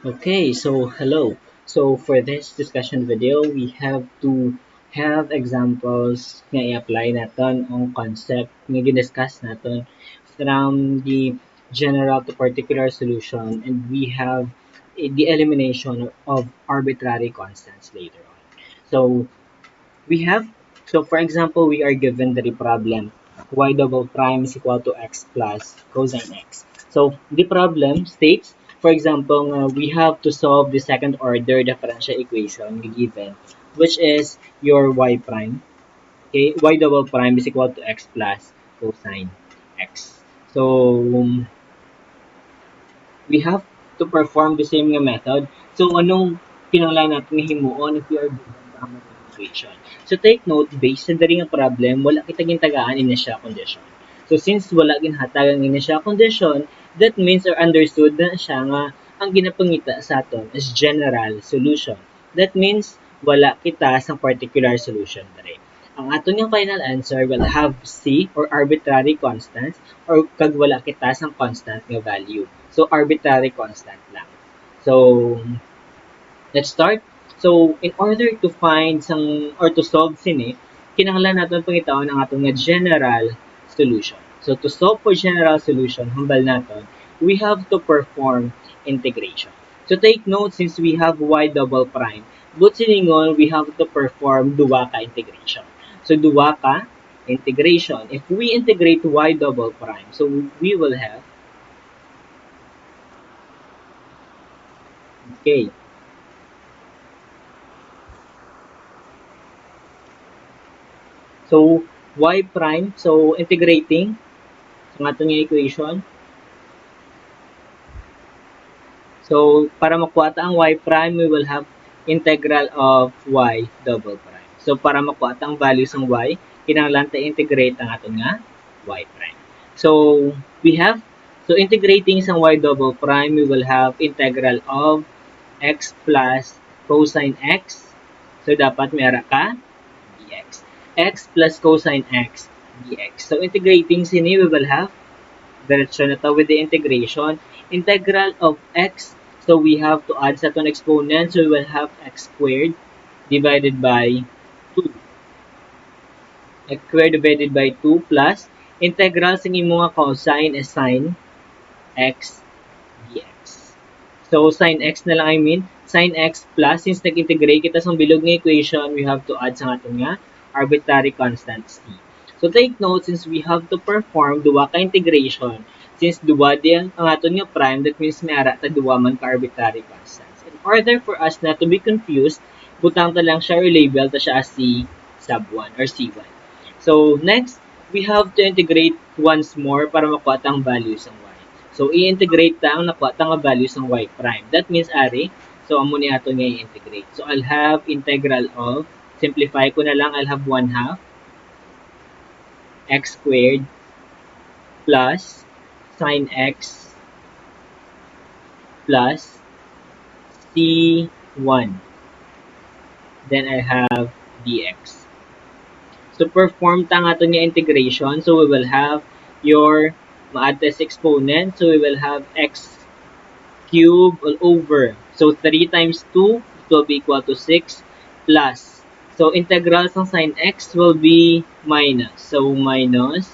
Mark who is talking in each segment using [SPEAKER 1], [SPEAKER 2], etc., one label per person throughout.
[SPEAKER 1] Okay, so hello. So for this discussion video, we have to have examples nga i-apply natin ang concept nga discuss natin from the general to particular solution, and we have the elimination of arbitrary constants later on. So we have, so for example, we are given the problem y double prime is equal to x plus cosine x. So the problem states, for example, we have to solve the second order differential equation given, which is your y prime. Okay, y double prime is equal to x plus cosine x. So we have to perform the same nga method. So anong kinahanglan natin himuon if we are given the equation? So take note, based sa dari nga problem, wala kita gintagaan initial condition. So since wala ginhatag ang initial condition, that means or understood na siya nga ang ginapangita sa aton is general solution. That means wala kita sa particular solution dere. Ang aton yung final answer will have C or arbitrary constants or kag wala kita sa constant nga value. So arbitrary constant lang. So let's start. So in order to find some or to solve sini, kinahanglan naton pangitawon ang atong nga general solution. So to solve for general solution, hambal naton, we have to perform integration. So take note, since we have y double prime, but siningon we have to perform duwa ka integration. So duwa ka integration. If we integrate y double prime, so we will have, okay, so y prime, so integrating sa atong equation. So para makuha ta ang y prime, we will have integral of y double prime. So para makuha ta ang values ng y, kinahanglan ta integrate ang aton nga y prime. So we have, so integrating sa y double prime, we will have integral of x plus cosine x. So dapat meron ka dx. X plus cosine x dx. So integrating sini, we will have direction na to with the integration. Integral of x, so we have to add sa itong exponent. So we will have x squared divided by 2. X squared divided by 2 plus integral sa imo nga cosine is sine x dx. So sin x na lang, I mean sin x plus, since nag-integrate kita sa bilog nga equation, we have to add sa aton nga arbitrary constant c. So take note, since we have to perform duwa ka integration, since duwa din ang aton nga prime, that means may ara ta duwa man ka arbitrary constants. In order for us not to be confused, butang ta lang siya or label ta siya as c sub 1 or c1. So next, we have to integrate once more para makuha tang values ng y. So, i-integrate ta ang nakuha ta nga values ng y prime. That means, ari, so amo ni ato nga i-integrate. So, I'll have integral of, simplify ko na lang, I'll have 1 half x squared plus sine x plus c1. Then, I have dx. So, perform ta nga ato nga integration. So, we will have your ma-add test exponent. So, we will have x cube all over. So 3 times 2, it will be equal to 6 plus. So integral ng sine x will be minus. So minus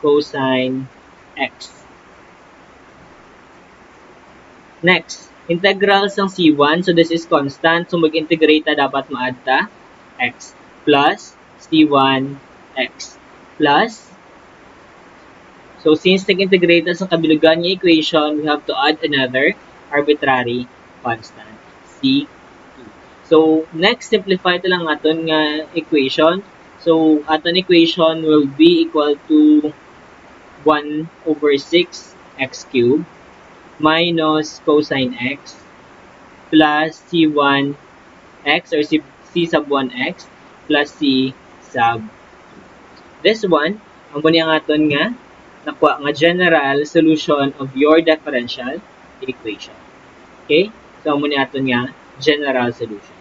[SPEAKER 1] cosine x. Next, integral ng c1. So this is constant. So mag-integrate ta, dapat ma-add ta x plus c1 x plus. So since nag-integrate ta sa kabilugan niya equation, we have to add another arbitrary constant, C2. So, next, simplify ito lang aton nga equation. So, aton equation will be equal to 1 over 6 x cubed minus cosine x plus c1 x or c sub 1 x plus c sub 2. This one, ang muna ang aton nga nakuha nga general solution of your differential equation. Okay? So, muna ato nga general solution.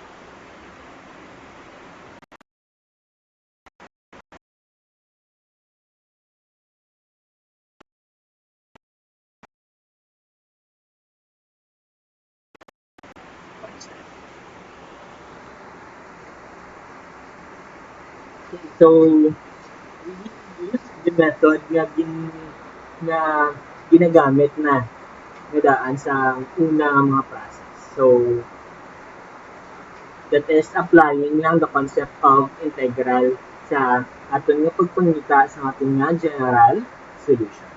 [SPEAKER 1] constant. Okay, so we use the method na ginagamit na nadaan sa unang mga process. So, that is applying lang the concept of integral sa aton nga pagpangita sa ating nga general solution.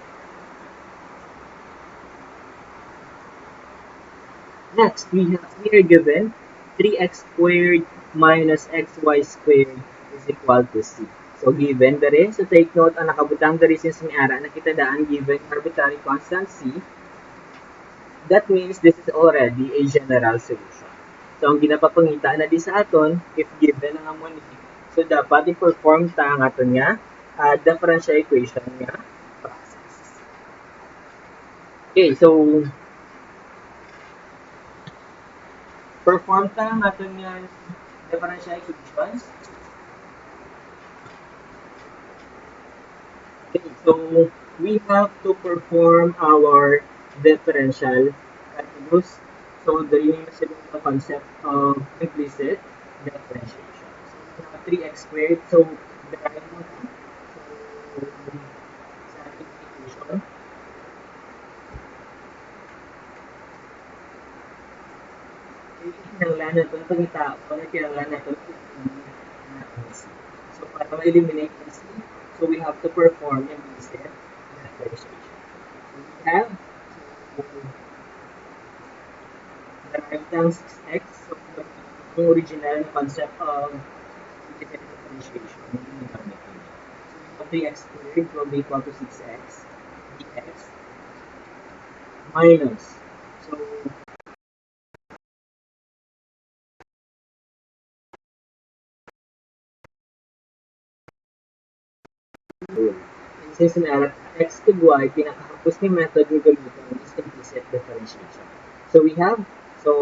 [SPEAKER 1] Next, we are given 3x squared minus xy squared is equal to c. So, given dere, so take note, ang nakabutang dere since may ara na kita daan given arbitrary constant c, that means this is already a general solution. So, ang ginapapangita na di sa aton, if given ang amon so dapat i-perform ta ang aton nga differential equation nga process. Okay, so perform ta ang aton nga differential equations. Okay, so we have to perform our differential calculus. So, the the concept of implicit differentiation. So, 3x squared. So, derive mo na. So, sa ating equation. Kinanglan na itong pangitao na kinanglan na itong so, para ma-eliminate na C, so we have to perform implicit differentiation. So, we have derive ng 6x. So, yung original concept of implicit differentiation. So, 3x squared will be equal to 6x dx minus. So, since na x to y, pinakahapos ni method ni gamitin is implicit differentiation. So, we have so,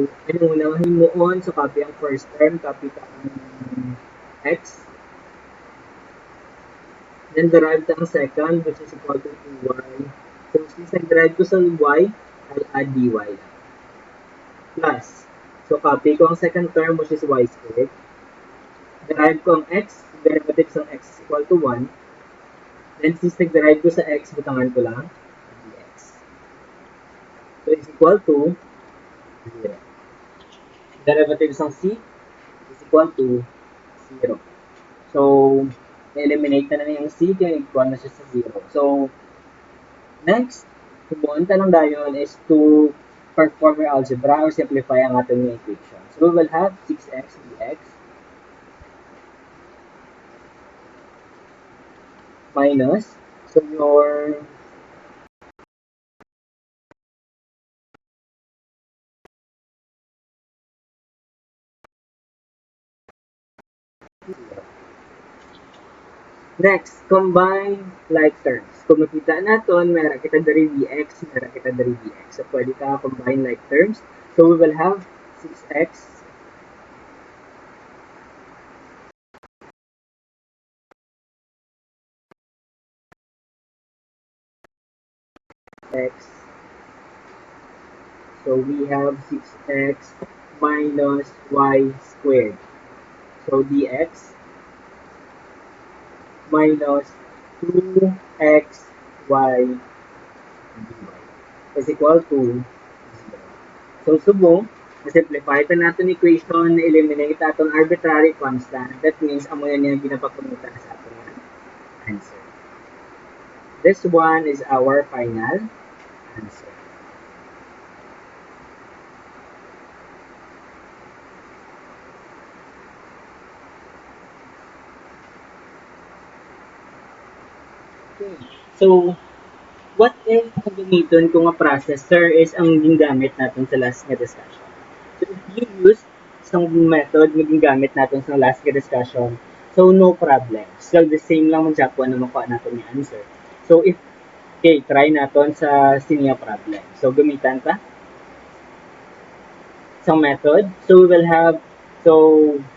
[SPEAKER 1] ano muna, himuon, so copy ang first term, copy ka ang x. Then, derive ang second, which is equal to 2y. So, since nag-derive ko sa y, I'll add dy lang. Plus, so copy ko ang second term, which is y squared. Derive ko ang x, derivatives ng x is equal to 1. Then, since nag-derive ko sa x, butangan ko lang dx. So, is equal to 0. Derivatives ng c is equal to 0. So, eliminate na yung c, kaya equal na siya sa 0. So, next, pumunta lang dayon is to perform our algebra or simplify ang ating equation. So, we will have 6x dx minus, so your next, combine like terms. Kung makita natin, meron kita dari dx, meron kita dari dx. So, pwede ka combine like terms. So, we will have 6x x. So, we have 6x minus y squared. So, dx minus 2xy dy is equal to 0. So, subong, simplify ito natin equation, eliminate atong arbitrary constant. That means, amo yan yung ginapapunta sa atong answer. This one is our final answer. Okay. So, what if ang gamiton kung ang processor is ang gingamit natin sa last nga discussion? So, if you use isang method na gingamit natin sa last nga discussion, so no problem. So, the same lang man siya kung ano makuha natin yung answer. So, if, okay, try natin sa senior problem. So, gamitan ta isang method. So, we will have, so,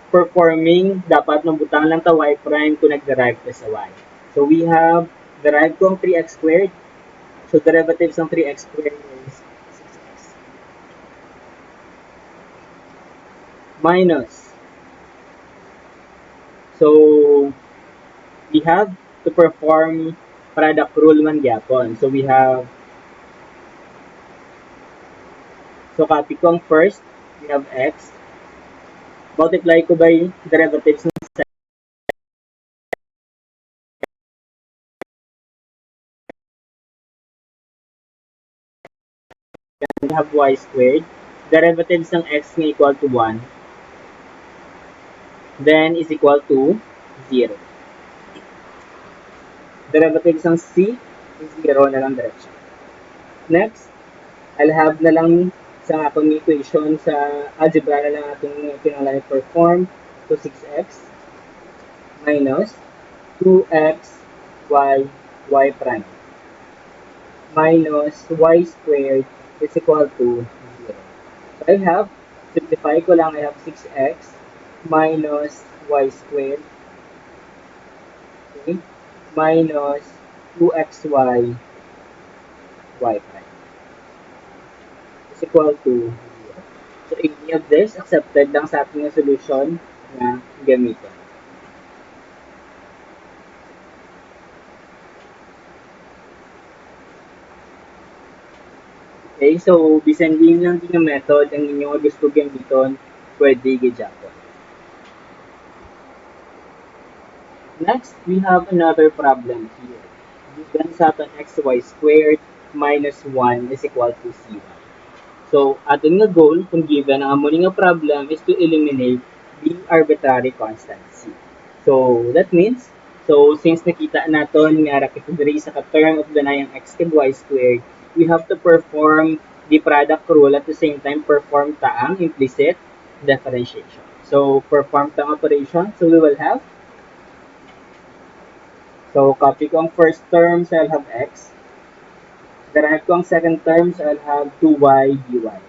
[SPEAKER 1] performing, dapat mabutang lang ta y prime kung nag-derive ka sa y. So, we have derive ko ang 3x squared. So, derivatives ng 3x squared is 6x. minus. So, we have to perform product rule man gyapon. So, we have, so copy ko ang first, we have x, multiply ko by derivatives ng second, we have y squared, derivatives ng x na equal to 1, then is equal to 0. Derivatives ng c is 0 na lang direction. Next, I'll have na lang sa akong equation sa algebra na lang atong kinahanglan perform. So 6x minus 2x y prime minus y squared is equal to 0. So I have, simplify ko lang, I have 6x minus y squared, okay, minus 2xy y prime is equal to 0. So any of this accepted lang sa ating solution na gamitin. Okay, so bisan din lang din yung method ang inyong gusto gamiton, pwede gidyapo. Next, we have another problem here. Given sa aton xy squared minus 1 is equal to cy. So, aton nga goal kung given ang amo nga problem is to eliminate the arbitrary constant c. So, that means, so since nakita naton nga rakit diri sa ka-term of ganayang x cube y squared, we have to perform the product rule at the same time perform taang implicit differentiation. So, perform taang operation. So, we will have, so copy ko ang first term, so I'll have x. Derive ko ang second term, so I'll have 2y dy.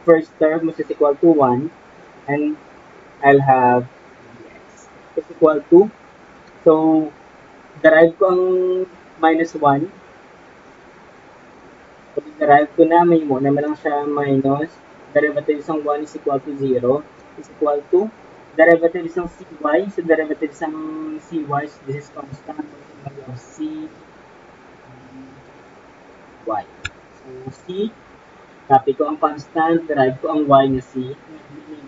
[SPEAKER 1] First term is equal to 1, and I'll have dx is equal to, so derive ko ang minus 1. Pag derive ko na, may mo naman lang siya minus, derivatives ng 1 is equal to 0, is equal to, derivatives ng cy, so derivatives ng cy, so this is constant, so we have c, y. So c, copy ko ang constant, derive ko ang y na c,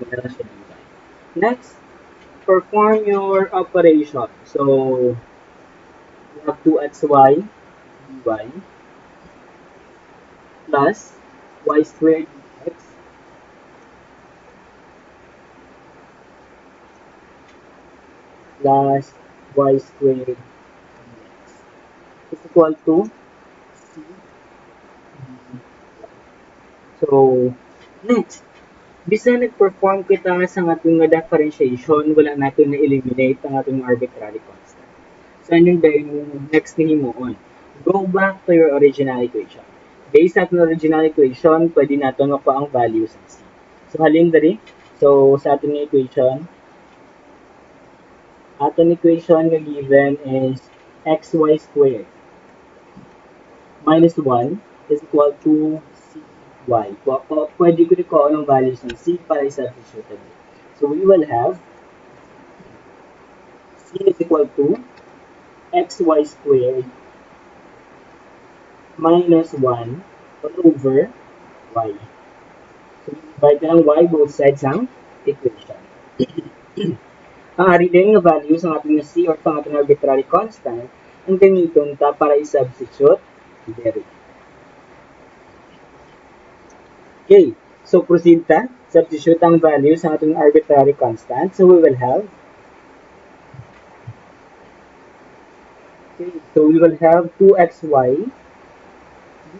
[SPEAKER 1] wala siya ng y. Next, perform your operation. So, you have 2xy dy plus y squared dx plus y squared dx is equal to c dy. So, next, bisan nag-perform kita sa ating differentiation, wala natin na-eliminate ang ating arbitrary constant. So, anong yung next ni himuon? Go back to your original equation. Based sa ating original equation, pwede natin makuha ang values ng c. So, halin dari. So, sa ating equation nga given is xy squared minus 1 is equal to y. Pwede ko rin ang values ng c para i-substitute. So, we will have c is equal to xy squared minus 1 all over y. So, divide na ng y both sides ng equation. Ang ari din nga values ng ating c or pang ating arbitrary constant ang gamiton ta para i-substitute diri. Okay, so proceed ta. Substitute ang values ng ating arbitrary constant. So we will have, okay, so we will have 2xy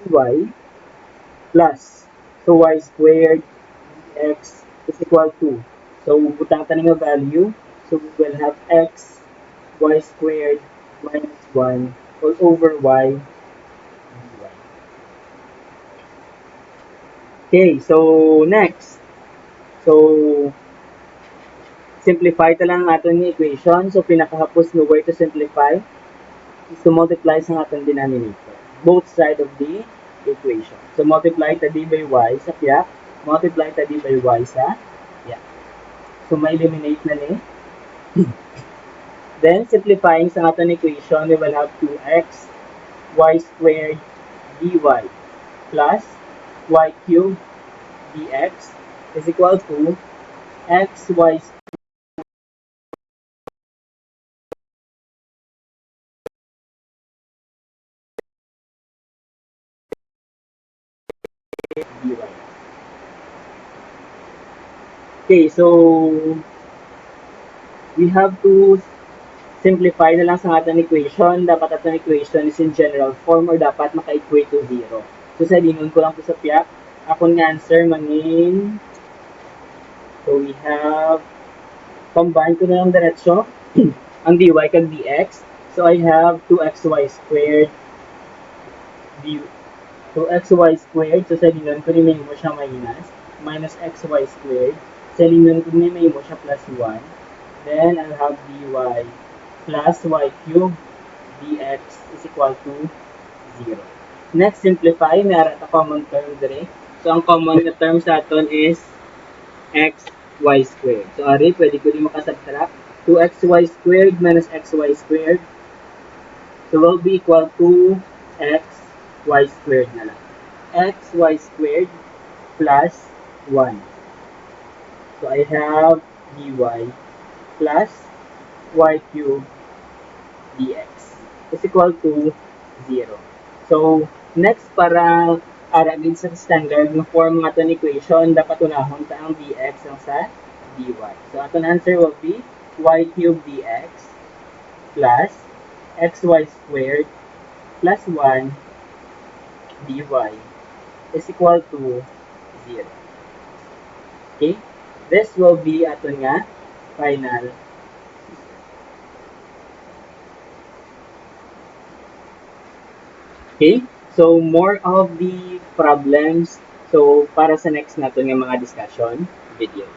[SPEAKER 1] dy plus, so y squared dx is equal to, so butang taning nga value, so we will have x y squared minus 1 all over y dy. Okay, so next. So, simplify ta lang ato ni equation. So, pinakahapos no way to simplify. is to multiply sa atong denominator. Both sides of the equation. So, multiply ta d by y sa piyak, multiply ta d by y sa piyak. So, ma-eliminate na ni. Then, simplifying sa atong equation, we will have 2x y squared dy plus y cubed dx is equal to x y squared dy. Okay, so we have to simplify na lang sa atong equation. Dapat atong equation is in general form or dapat maka-equate to 0. So, sa lingon ko lang po sa piyak, akong answer mangin. So, we have, combine ko na lang diretso, ang dy kag dx. So, I have 2xy squared dy. 2xy squared, so sa lingon ko ni may mo siya minus xy squared. Sa lingon ko ni may mo siya plus 1. Then, I'll have dy plus y cubed dx is equal to 0. Next, simplify. Meron na common term dire. So, ang common na term sa aton is x, y squared. So, ari, pwede ko din makasubtract. 2xy squared minus xy squared. So, will be equal to x, y squared na lang. X, y squared plus 1. So, I have dy plus y cubed dx is equal to 0. So, next, para aragin sa standard ng form ng aton equation, dapat unahon ta ang dx ang sa dy. So, aton answer will be y cubed dx plus xy squared plus 1 dy is equal to 0. Okay? This will be aton nga final. Okay? So, more of the problems. So, para sa next natin ng mga discussion videos.